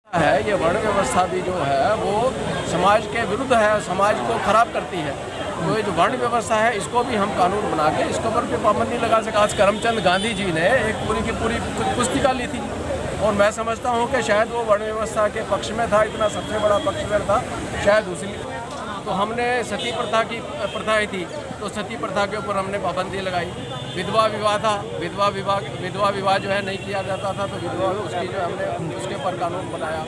है ये वर्ण व्यवस्था भी जो है वो समाज के विरुद्ध है, समाज को खराब करती है। तो ये जो वर्ण व्यवस्था है इसको भी हम कानून बना के इसके ऊपर भी पाबंदी लगा सके। आज करमचंद गांधी जी ने एक पूरी की पूरी पुस्तिका ली थी और मैं समझता हूँ कि शायद वो वर्ण व्यवस्था के पक्ष में था, इतना सबसे बड़ा पक्षधर था शायद उसी। तो हमने सती प्रथा की प्रथाएँ थी तो सती प्रथा के ऊपर हमने पाबंदी लगाई। विधवा विवाह था, विधवा विवाह जो है नहीं किया जाता था तो विधवा उसकी जो हमने उसके ऊपर कानून बनाया।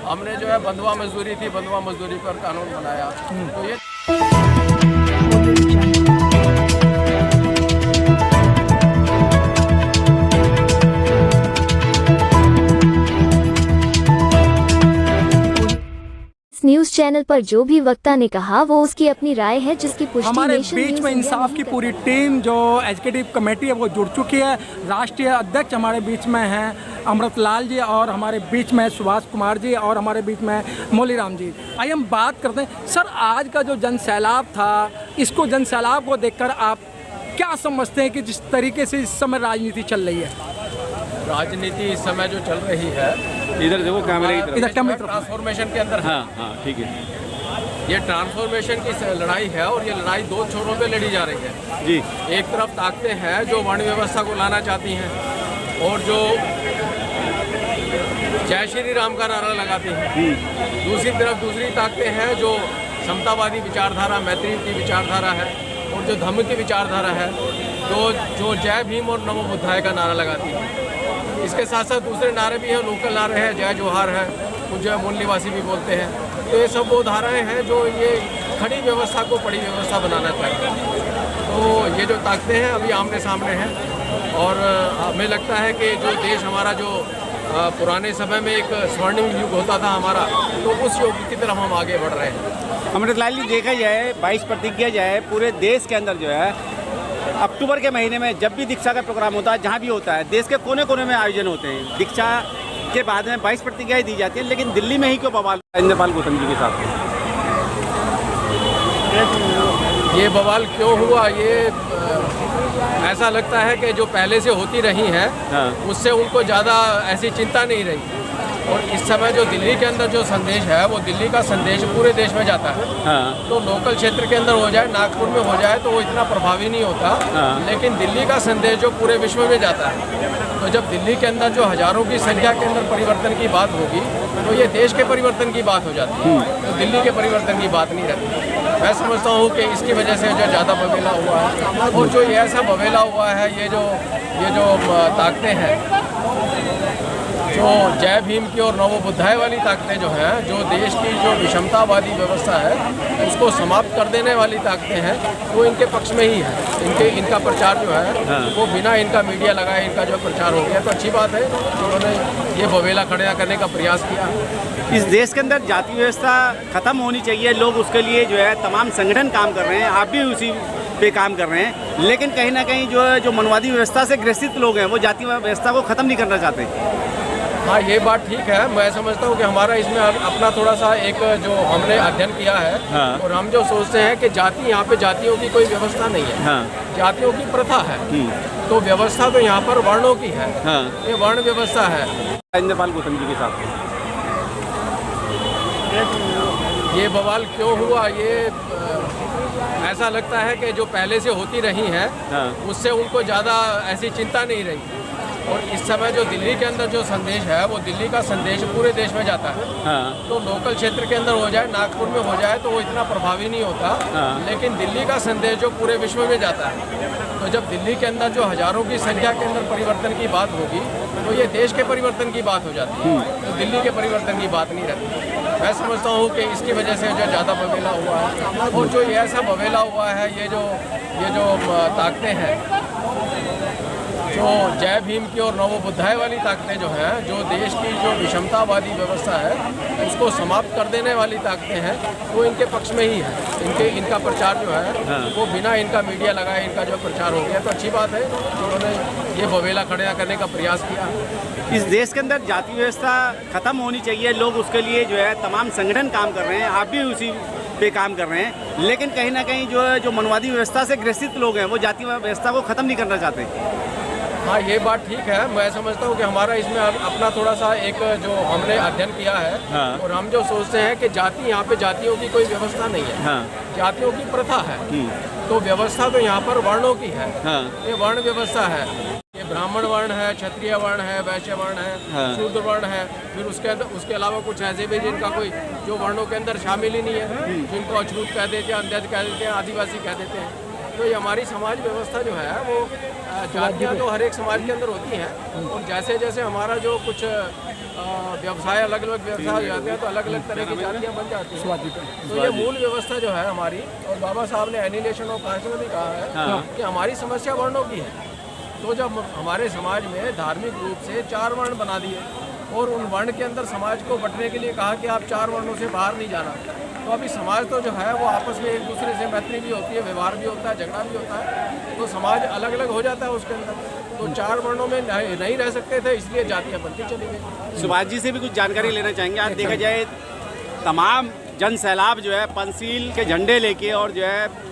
हमने जो है बंधुआ मजदूरी थी, बंधुआ मजदूरी पर कानून बनाया। तो ये न्यूज चैनल पर जो भी वक्ता ने कहा वो उसकी अपनी राय है जिसकी पुष्टि हमारे नेशन बीच न्यूज़ में इंडिया इंसाफ नहीं की करता। पूरी टीम जो एग्जीक्यूटिव कमेटी है वो जुड़ चुकी है। राष्ट्रीय अध्यक्ष हमारे बीच में हैं अमृतलाल जी और हमारे बीच में सुभाष कुमार जी और हमारे बीच में मौलीराम जी। आइए हम बात करते हैं। सर, आज का जो जन सैलाब था, इसको जन सैलाब को देखकर आप क्या समझते हैं कि जिस तरीके से इस समय राजनीति चल रही है? राजनीति इस समय जो चल रही है, इधर देखो कैमरे की तरफ। इधर कैमरे की तरफ। ट्रांसफॉर्मेशन के अंदर है। हाँ ठीक है ये ट्रांसफॉर्मेशन की लड़ाई है और ये लड़ाई दो छोरों पे लड़ी जा रही है जी। एक तरफ ताकतें हैं जो वर्ण व्यवस्था को लाना चाहती हैं और जो जय श्री राम का नारा लगाती हैं। दूसरी तरफ दूसरी ताकतें हैं जो समतावादी विचारधारा, मैत्री की विचारधारा है और जो धम्म की विचारधारा है, जो जय भीम और नमो बुद्धाय का नारा लगाती है। इसके साथ साथ दूसरे नारे भी हैं, लोकल नारे हैं, जय जोहार है, कुछ जो है मूल निवासी भी बोलते हैं। तो ये सब वो धाराएं हैं जो ये खड़ी व्यवस्था को बड़ी व्यवस्था बनाना चाहते हैं। तो ये जो ताकतें हैं अभी आमने सामने हैं और हमें लगता है कि जो देश हमारा जो पुराने समय में एक स्वर्णिम युग होता था हमारा, तो उस युग की तरफ हम आगे बढ़ रहे हैं। अमृतलाल जी, देखा जाए 22 प्रतिज्ञा जाए पूरे देश के अंदर जो है अक्टूबर के महीने में जब भी दीक्षा का प्रोग्राम होता है, जहाँ भी होता है, देश के कोने कोने में आयोजन होते हैं। दीक्षा के बाद में 22 प्रतिज्ञाएं दी जाती हैं, लेकिन दिल्ली में ही क्यों बवाल इंद्रपाल गौतम जी के साथ? ये बवाल क्यों हुआ, ये ऐसा लगता है कि जो पहले से होती रही हैं उससे उनको ज़्यादा ऐसी चिंता नहीं रही। और इस समय जो दिल्ली के अंदर जो संदेश है वो दिल्ली का संदेश पूरे देश में जाता है। तो लोकल क्षेत्र के अंदर हो जाए, नागपुर में हो जाए तो वो इतना प्रभावी नहीं होता। लेकिन दिल्ली का संदेश जो पूरे विश्व में जाता है, तो जब दिल्ली के अंदर जो हजारों की संख्या के अंदर परिवर्तन की बात होगी तो ये देश के परिवर्तन की बात हो जाती है, तो दिल्ली के परिवर्तन की बात नहीं रहती। मैं समझता हूँ कि इसकी वजह से जो ज़्यादा बवेला हुआ है और जो ये ऐसा बवेला हुआ है, ये जो ताकतें हैं, जो जय भीम की और नमो बुद्धाय वाली ताकतें जो हैं, जो देश की जो विषमतावादी व्यवस्था है उसको समाप्त कर देने वाली ताकतें हैं, वो इनके पक्ष में ही है। इनका प्रचार जो है वो बिना इनका मीडिया लगाए इनका जो प्रचार हो गया, तो अच्छी बात है उन्होंने ये बवेला खड़ा करने का प्रयास किया। इस देश के अंदर जाति व्यवस्था खत्म होनी चाहिए, लोग उसके लिए जो है तमाम संगठन काम कर रहे हैं, आप भी उसी पे काम कर रहे हैं, लेकिन कहीं ना कहीं जो मनवादी व्यवस्था से ग्रसित लोग हैं वो जाति व्यवस्था को ख़त्म नहीं करना चाहते। हाँ, ये बात ठीक है। मैं समझता हूँ कि हमारा इसमें अपना थोड़ा सा एक जो हमने अध्ययन किया है और हम जो सोचते हैं कि जाति, यहाँ पे जातियों की कोई व्यवस्था नहीं है, जातियों की प्रथा है। तो व्यवस्था तो यहाँ पर वर्णों की है, ये वर्ण व्यवस्था है। इंद्रपाल गौतम जी के साथ ये बवाल क्यों हुआ, ये ऐसा लगता है कि जो पहले से होती रही हैं उससे उनको ज़्यादा ऐसी चिंता नहीं रही। और इस समय जो दिल्ली के अंदर जो संदेश है वो दिल्ली का संदेश पूरे देश में जाता है। तो लोकल क्षेत्र के अंदर हो जाए, नागपुर में हो जाए तो वो इतना प्रभावी नहीं होता। लेकिन दिल्ली का संदेश जो पूरे विश्व में जाता है, तो जब दिल्ली के अंदर जो हजारों की संख्या के अंदर परिवर्तन की बात होगी तो ये देश के परिवर्तन की बात हो जाती है, तो दिल्ली के परिवर्तन की बात नहीं रहती। मैं समझता हूँ कि इसकी वजह से जो ज़्यादा बवेला हुआ है और जो ये ऐसा बवेला हुआ है, ये जो ताकतें हैं, जो जय भीम की और नमो बुद्धाय वाली ताकतें जो हैं, जो देश की जो विषमतावादी व्यवस्था है उसको समाप्त कर देने वाली ताकतें हैं, वो इनके पक्ष में ही है। इनका प्रचार जो है वो बिना इनका मीडिया लगाए इनका जो प्रचार हो गया, तो अच्छी बात है उन्होंने ये बवेला खड़ा करने का प्रयास किया। इस देश के अंदर जाति व्यवस्था खत्म होनी चाहिए, लोग उसके लिए जो है तमाम संगठन काम कर रहे हैं, आप भी उसी पे काम कर रहे हैं, लेकिन कहीं ना कहीं जो मनवादी व्यवस्था से ग्रसित लोग हैं वो जाति व्यवस्था को ख़त्म नहीं करना चाहते। हाँ, ये बात ठीक है। मैं समझता हूँ कि हमारा इसमें अपना थोड़ा सा एक जो हमने अध्ययन किया है, हाँ। और हम जो सोचते हैं कि जाति, यहाँ पे जातियों की कोई व्यवस्था नहीं है, हाँ। जातियों की प्रथा है। तो व्यवस्था तो यहाँ पर वर्णों की है। हाँ। ये वर्ण व्यवस्था है। ये ब्राह्मण वर्ण है, क्षत्रिय वर्ण है, वैश्य वर्ण है, हाँ। शूद्र वर्ण है। फिर उसके अलावा कुछ ऐसे भी जिनका कोई जो वर्णों के अंदर शामिल ही नहीं है, जिनको अछूत कह देते हैं, अंधेज कह देते हैं, आदिवासी कह देते हैं। तो ये हमारी समाज व्यवस्था जो है वो जातियाँ तो हर एक समाज के अंदर होती हैं, और जैसे जैसे हमारा जो कुछ व्यवसाय अलग अलग व्यवसाय हो जाते हैं तो अलग अलग तरह की जातियाँ बन जाती हैं। तो ये मूल व्यवस्था जो है हमारी, और बाबा साहब ने एनिलेशन ऑफ कास्ट में भी कहा है कि हमारी समस्या वर्णों की है। तो जब हमारे समाज में धार्मिक रूप से 4 वर्ण बना दिए और उन वर्ण के अंदर समाज को बंटने के लिए कहा कि आप 4 वर्णों से बाहर नहीं जाना, तो अभी समाज तो जो है वो आपस में एक दूसरे से मैत्री भी होती है, व्यवहार भी होता है, झगड़ा भी होता है, तो समाज अलग अलग हो जाता है उसके अंदर। तो 4 वर्णों में नहीं रह सकते थे, इसलिए जातियाँ बनती चली गई। सुभाष जी से भी कुछ जानकारी लेना चाहेंगे। आज देखा जाए तमाम जन सैलाब जो है पंचशील के झंडे लेके और जो है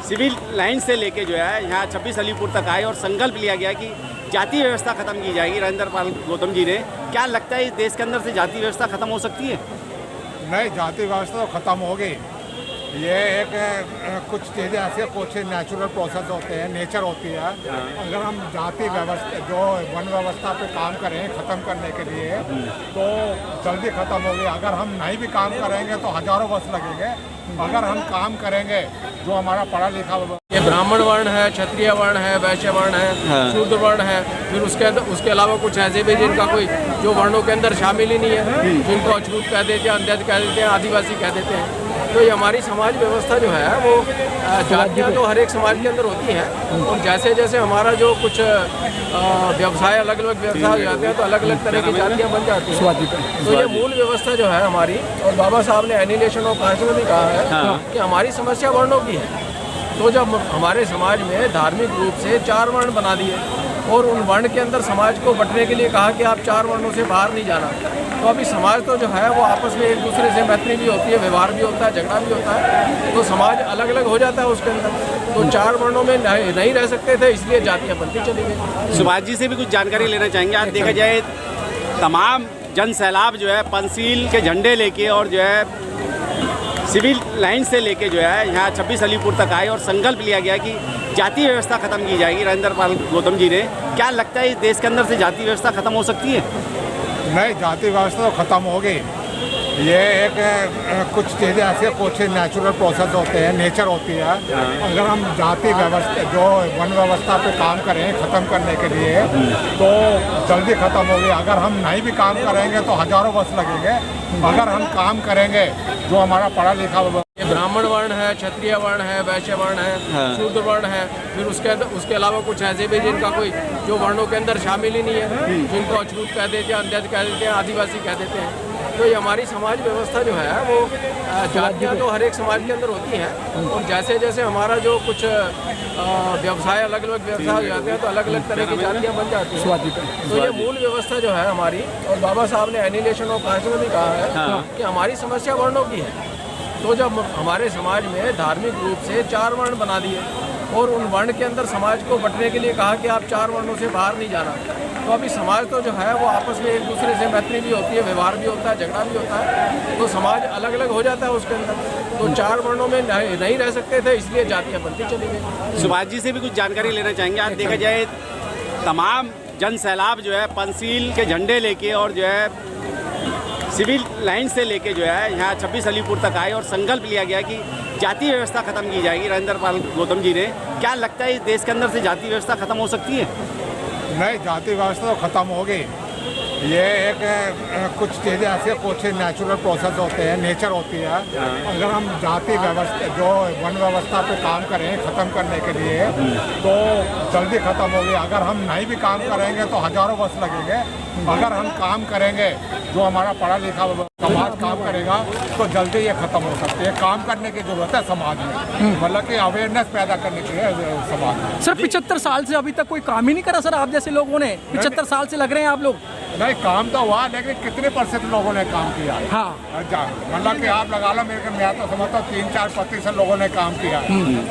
सिविल लाइन से लेके जो है यहाँ 26 अलीपुर तक आए और संकल्प लिया गया कि जाति व्यवस्था खत्म की जाएगी। राजेंद्र पाल गौतम जी ने, क्या लगता है इस देश के अंदर से जाति व्यवस्था खत्म हो सकती है? नहीं, जाति व्यवस्था तो ख़त्म होगी। ये एक कुछ चीज़ें ऐसी, कुछ नेचुरल प्रोसेस होते हैं, नेचर होती है। अगर हम जाति व्यवस्था जो वन व्यवस्था पे काम करें ख़त्म करने के लिए तो जल्दी ख़त्म होगी। अगर हम नहीं भी काम करेंगे तो हज़ारों वर्ष लगेंगे। अगर हम काम करेंगे जो हमारा पढ़ा लिखा, ये ब्राह्मण वर्ण है, क्षत्रिय वर्ण है, वैश्य वर्ण है, शूद्र वर्ण है। फिर उसके अलावा कुछ ऐसे भी जिनका कोई जो वर्णों के अंदर शामिल ही नहीं है, जिनको अछूत कह देते हैं, अंधेज कह देते हैं, आदिवासी कह देते हैं। तो ये हमारी समाज व्यवस्था जो है वो जातियाँ तो हर एक समाज के अंदर होती हैं, और जैसे जैसे हमारा जो कुछ व्यवसाय अलग अलग व्यवसाय हो जाते हैं तो अलग अलग तरह की जातियाँ बन जाती हैं। तो ये मूल व्यवस्था जो है हमारी, और बाबा साहब ने एनिलेशन ऑफ कास्ट में भी कहा है कि हमारी समस्या वर्णों की है। तो जब हमारे समाज में धार्मिक रूप से 4 वर्ण बना दिए और उन वर्ण के अंदर समाज को बंटने के लिए कहा कि आप 4 वर्णों से बाहर नहीं जाना, तो अभी समाज तो जो है वो आपस में एक दूसरे से मैत्री भी होती है, व्यवहार भी होता है, झगड़ा भी होता है, तो समाज अलग अलग हो जाता है उसके अंदर। तो 4 वर्णों में नहीं रह सकते थे, इसलिए जातियाँ बनती चली गई। सुभाष जी से भी कुछ जानकारी लेना चाहेंगे। आज देखा जाए तमाम जन सैलाब जो है पंचशील के झंडे लेके और जो है सिविल लाइन से लेके जो है यहाँ 26 अलीपुर तक आए और संकल्प लिया गया कि जाति व्यवस्था खत्म की जाएगी। राजेंद्र पाल गौतम जी ने, क्या लगता है इस देश के अंदर से जाति व्यवस्था खत्म हो सकती है? नहीं, जाति व्यवस्था तो ख़त्म होगी। ये एक कुछ चीज़ें ऐसी, कुछ नेचुरल प्रोसेस होते हैं, नेचर होती है। अगर हम जाति व्यवस्था जो वन व्यवस्था पे काम करें ख़त्म करने के लिए तो जल्दी ख़त्म होगी। अगर हम नहीं भी काम करेंगे तो हज़ारों वर्ष लगेंगे। अगर हम काम करेंगे जो हमारा पढ़ा लिखा, ये ब्राह्मण वर्ण है, क्षत्रिय वर्ण है, वैश्य वर्ण है, शूद्र वर्ण है। फिर उसके अलावा कुछ ऐसे भी जिनका कोई जो वर्णों के अंदर शामिल ही नहीं है, जिनको अछूत कह देते हैं, अंधेज कह देते हैं, आदिवासी कह देते हैं। तो ये हमारी समाज व्यवस्था जो है वो जातियाँ तो हर एक समाज के अंदर होती हैं, और जैसे जैसे हमारा जो कुछ व्यवसाय अलग अलग व्यवसाय हो जाते हैं तो अलग अलग तरह की जातियाँ बन जाती हैं। तो ये मूल व्यवस्था जो है हमारी, और बाबा साहब ने एनिलेशन ऑफ कास्ट में भी कहा है कि हमारी समस्या वर्णों की है। तो जब हमारे समाज में धार्मिक रूप से 4 वर्ण बना दिए और उन वर्ण के अंदर समाज को बंटने के लिए कहा कि आप 4 वर्णों से बाहर नहीं जाना, तो अभी समाज तो जो है वो आपस में एक दूसरे से मैत्री भी होती है, व्यवहार भी होता है, झगड़ा भी होता है, तो समाज अलग अलग हो जाता है उसके अंदर। तो 4 वर्णों में नहीं रह सकते थे, इसलिए जातियाँ बनती चली गई। सुभाष जी से भी कुछ जानकारी लेना चाहेंगे। आज देखा जाए तमाम जन सैलाब जो है पंचशील के झंडे लेके और जो है सिविल लाइन से लेके जो है यहाँ 26 अलीपुर तक आए और संकल्प लिया गया कि जाति व्यवस्था खत्म की जाएगी। राजेंद्र पाल गौतम जी ने, क्या लगता है इस देश के अंदर से जाति व्यवस्था खत्म हो सकती है? नहीं, जाति व्यवस्था तो ख़त्म होगी। ये एक कुछ चीज़ें ऐसी, कुछ नेचुरल प्रोसेस होते हैं, नेचर होती है। अगर हम जाति व्यवस्था जो वन व्यवस्था पे काम करें ख़त्म करने के लिए तो जल्दी ख़त्म होगी। अगर हम नहीं भी काम करेंगे तो हज़ारों वर्ष लगेंगे। अगर हम काम करेंगे जो हमारा पढ़ा लिखा समाज काम करेगा तो जल्दी ये ख़त्म हो सकती है। काम करने की ज़रूरत है समाज में, मतलब कि अवेयरनेस पैदा करने के लिए समाज में। सर 75 साल से अभी तक कोई काम ही नहीं करा सर आप जैसे लोगों ने? 75 साल से लग रहे हैं आप लोग। नहीं, काम तो हुआ, लेकिन कितने % लोगों ने काम किया? हाँ, मतलब कि आप लगा लो, मैं तो समझता हूँ 3-4% लोगों ने काम किया।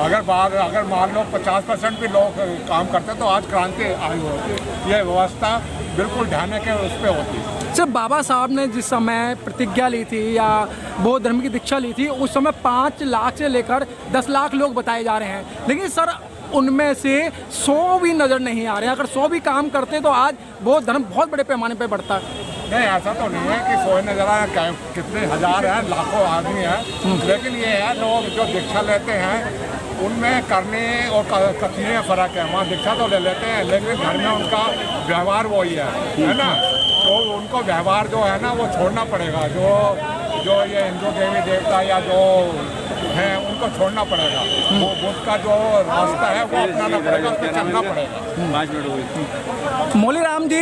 अगर मान लो 50% भी लोग काम करते तो आज क्रांति आई होती। ये व्यवस्था बिल्कुल ढाने के उस पर होती। सर, बाबा साहब ने जिस समय प्रतिज्ञा ली थी या बौद्ध धर्म की दीक्षा ली थी, उस समय 5 लाख से लेकर 10 लाख लोग बताए जा रहे हैं, लेकिन सर उनमें से 100 भी नज़र नहीं आ रहे हैं। अगर 100 भी काम करते तो आज बौद्ध धर्म बहुत बड़े पैमाने पर बढ़ता है। नहीं, ऐसा तो नहीं है कि 100 नजर आए, कितने हज़ार हैं, लाखों आदमी हैं, लेकिन ये है लोग जो दीक्षा लेते हैं उनमें करने और कथनी में फ़र्क है। वहाँ दीक्षा तो ले लेते हैं, लेकिन घर में उनका व्यवहार वही है ना। तो उनको व्यवहार जो है ना वो छोड़ना पड़ेगा। जो ये हिंदू देवी देवता या जो है उनको छोड़ना पड़ेगा। वो बुद्ध का जो रास्ता है वो अपनाना पड़ेगा, उस पर चलना पड़ेगा। 5 मिनट हो गए। मौलीराम जी,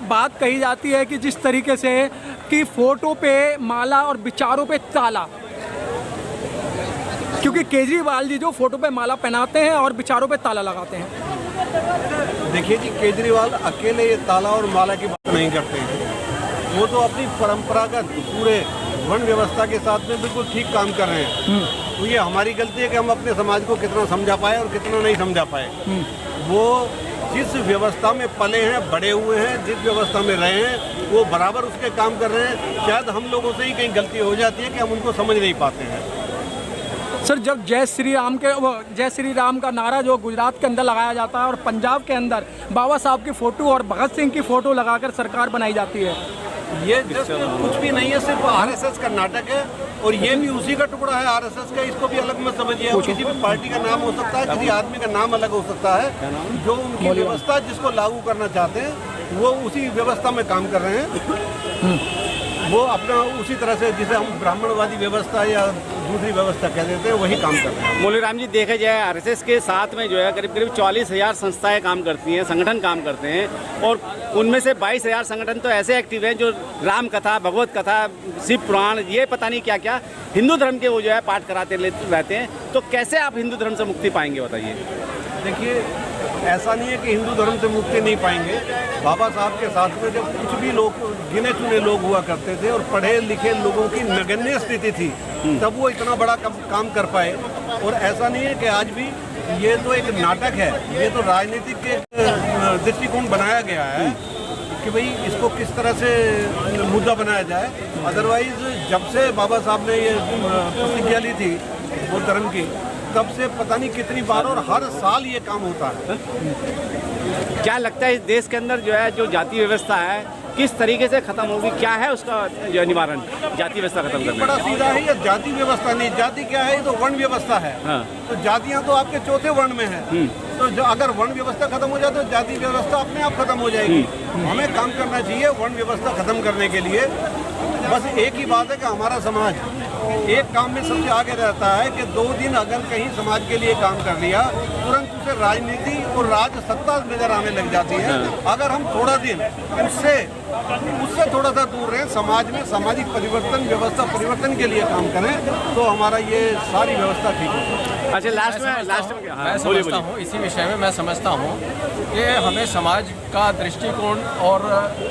बात कही जाती है कि जिस तरीके से कि फ़ोटो पे माला और विचारों पे ताला, क्योंकि केजरीवाल जी जो फोटो पे माला पहनाते हैं और विचारों पे ताला लगाते हैं। देखिए जी, केजरीवाल अकेले ये ताला और माला की बात नहीं करते हैं। वो तो अपनी परंपरागत पूरे वर्ण व्यवस्था के साथ में बिल्कुल ठीक काम कर रहे हैं। तो ये हमारी गलती है कि हम अपने समाज को कितना समझा पाए और कितना नहीं समझा पाए। वो जिस व्यवस्था में पले हैं, बड़े हुए हैं, जिस व्यवस्था में रहे हैं, वो बराबर उसके काम कर रहे हैं। शायद हम लोगों से ही कहीं गलती हो जाती है कि हम उनको समझ नहीं पाते हैं। सर, जब जय श्री राम का नारा जो गुजरात के अंदर लगाया जाता है और पंजाब के अंदर बाबा साहब की फ़ोटो और भगत सिंह की फ़ोटो लगाकर सरकार बनाई जाती है, ये जस्ट कुछ भी नहीं है, सिर्फ आरएसएस का नाटक है। और ये भी उसी का टुकड़ा है आरएसएस का। इसको भी अलग मत समझिए। किसी भी पार्टी का नाम हो सकता है, किसी आदमी का नाम अलग हो सकता है। जो उनकी व्यवस्था जिसको लागू करना चाहते हैं वो उसी व्यवस्था में काम कर रहे हैं। वो अपना उसी तरह से जिसे हम ब्राह्मणवादी व्यवस्था या दूसरी व्यवस्था कह देते हैं वही काम कर रहे हैं। मौलीराम जी, देखा जाए आरएसएस के साथ में जो है करीब 40,000 संस्थाएं काम करती हैं, संगठन काम करते हैं, और उनमें से 22,000 संगठन तो ऐसे एक्टिव हैं जो राम कथा, भगवत कथा, शिव पुराण, ये पता नहीं क्या क्या हिंदू धर्म के वो जो है पाठ कराते रहते हैं। तो कैसे आप हिंदू धर्म से मुक्ति पाएंगे, बताइए। देखिए, ऐसा नहीं है कि हिंदू धर्म से मुक्ति नहीं पाएंगे। बाबा साहब के साथ में जब कुछ भी लोग, गिने चुने लोग हुआ करते थे और पढ़े लिखे लोगों की नगण्य स्थिति थी, तब वो इतना बड़ा काम कर पाए। और ऐसा नहीं है कि आज भी ये तो एक नाटक है, ये तो राजनीतिक के दृष्टिकोण बनाया गया है कि भाई इसको किस तरह से मुद्दा बनाया जाए। अदरवाइज जब से बाबा साहब ने ये प्रतिज्ञा ली थी बौद्ध धर्म की, तब से पता नहीं कितनी बार और हर साल ये काम होता है। क्या लगता है इस देश के अंदर जो है जो जाति व्यवस्था है किस तरीके से खत्म होगी, क्या है उसका जो निवारण जाति व्यवस्था खत्म करने बड़ा सीधा है। ये जाति व्यवस्था नहीं, जाति क्या है, ये तो वर्ण व्यवस्था है। हाँ। तो जातियां तो आपके चौथे वर्ण में है। तो अगर वर्ण व्यवस्था खत्म हो जाए तो जाति व्यवस्था अपने आप खत्म हो जाएगी। हमें काम करना चाहिए वर्ण व्यवस्था खत्म करने के लिए। बस एक ही बात है कि हमारा समाज एक काम में सबसे आगे रहता है कि 2 दिन अगर कहीं समाज के लिए काम कर लिया, तुरंत उसे राजनीति और राज सत्ता नजर आने लग जाती है। अगर हम थोड़ा दिन उससे थोड़ा सा दूर रहें, समाज में सामाजिक परिवर्तन, व्यवस्था परिवर्तन के लिए काम करें, तो हमारा ये सारी व्यवस्था ठीक है। अच्छा, लास्ट में मैं समझता हूँ, इसी विषय में मैं समझता हूँ कि हमें समाज का दृष्टिकोण और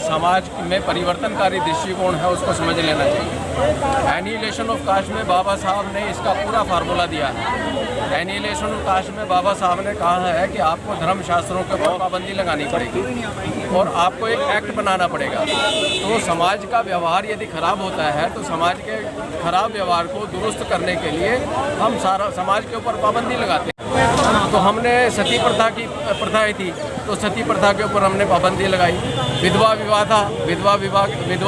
समाज में परिवर्तनकारी दृष्टिकोण है उसको समझ लेना चाहिए। एनिहिलेशन ऑफ कास्ट में बाबा साहब ने इसका पूरा फार्मूला दिया है। एनिहिलेशन ऑफ कास्ट में बाबा साहब ने कहा है कि आपको धर्मशास्त्रों के ऊपर पाबंदी लगानी पड़ेगी और आपको एक एक्ट बनाना पड़ेगा। तो समाज का व्यवहार यदि खराब होता है तो समाज के खराब व्यवहार को दुरुस्त करने के लिए हम सारा समाज के ऊपर पाबंदी लगाते हैं। तो हमने सती प्रथा की प्रथाएं थी, तो सती प्रथा के ऊपर हमने पाबंदी लगाई। विधवा विवाह था, विधवा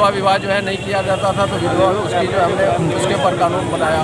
विवाह जो है नहीं किया जाता था, तो विधवा उसकी जो हमने उसके ऊपर कानून बनाया।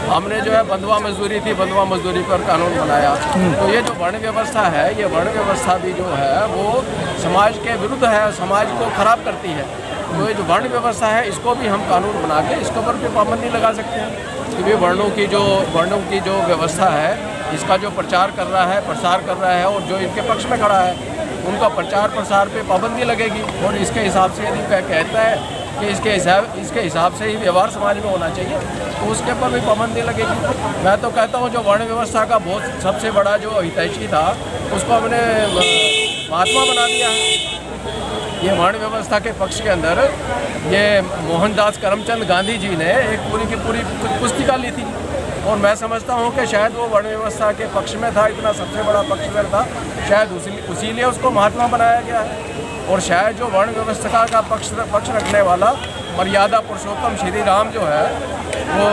हमने जो है बंधुआ मजदूरी थी, बंधुआ मजदूरी पर कानून बनाया। तो ये जो वर्ण व्यवस्था है, ये वर्ण व्यवस्था भी जो है वो समाज के विरुद्ध है, समाज को खराब करती है। तो ये जो वर्ण व्यवस्था है इसको भी हम कानून बना के इसके ऊपर भी पाबंदी लगा सकते हैं। तो ये वर्णों की जो व्यवस्था है इसका जो प्रचार कर रहा है, प्रसार कर रहा है और जो इनके पक्ष में खड़ा है उनका प्रचार प्रसार पे पाबंदी लगेगी। और इसके हिसाब से यदि कहता है कि इसके हिसाब से ही व्यवहार समाज में होना चाहिए तो उसके ऊपर भी पाबंदी लगेगी। मैं तो कहता हूँ जो वर्ण व्यवस्था का बहुत सबसे बड़ा जो हितैषी था उसको हमने महात्मा बना दिया है। ये वर्ण व्यवस्था के पक्ष के अंदर ये मोहनदास करमचंद गांधी जी ने एक पूरी की पूरी पुस्तिका ली थी, और मैं समझता हूँ कि शायद वो वर्ण व्यवस्था के पक्ष में था, इतना सबसे बड़ा पक्षधर था, शायद उसीलिए उसको महात्मा बनाया गया है। और शायद जो वर्ण व्यवस्था का पक्ष रखने वाला मर्यादा पुरुषोत्तम श्री राम जो है, वो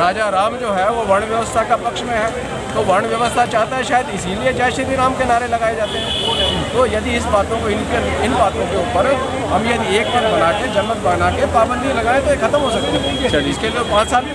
राजा राम जो है, वो वर्ण व्यवस्था का पक्ष में है। तो वर्ण व्यवस्था चाहता है, शायद इसीलिए जय श्री राम के नारे लगाए जाते हैं। तो यदि इस बातों को इन बातों के ऊपर हम यदि एक मत बना के, जनमत बना के पाबंदी लगाएं तो ये खत्म हो सकती है। इसके लिए 5 साल भी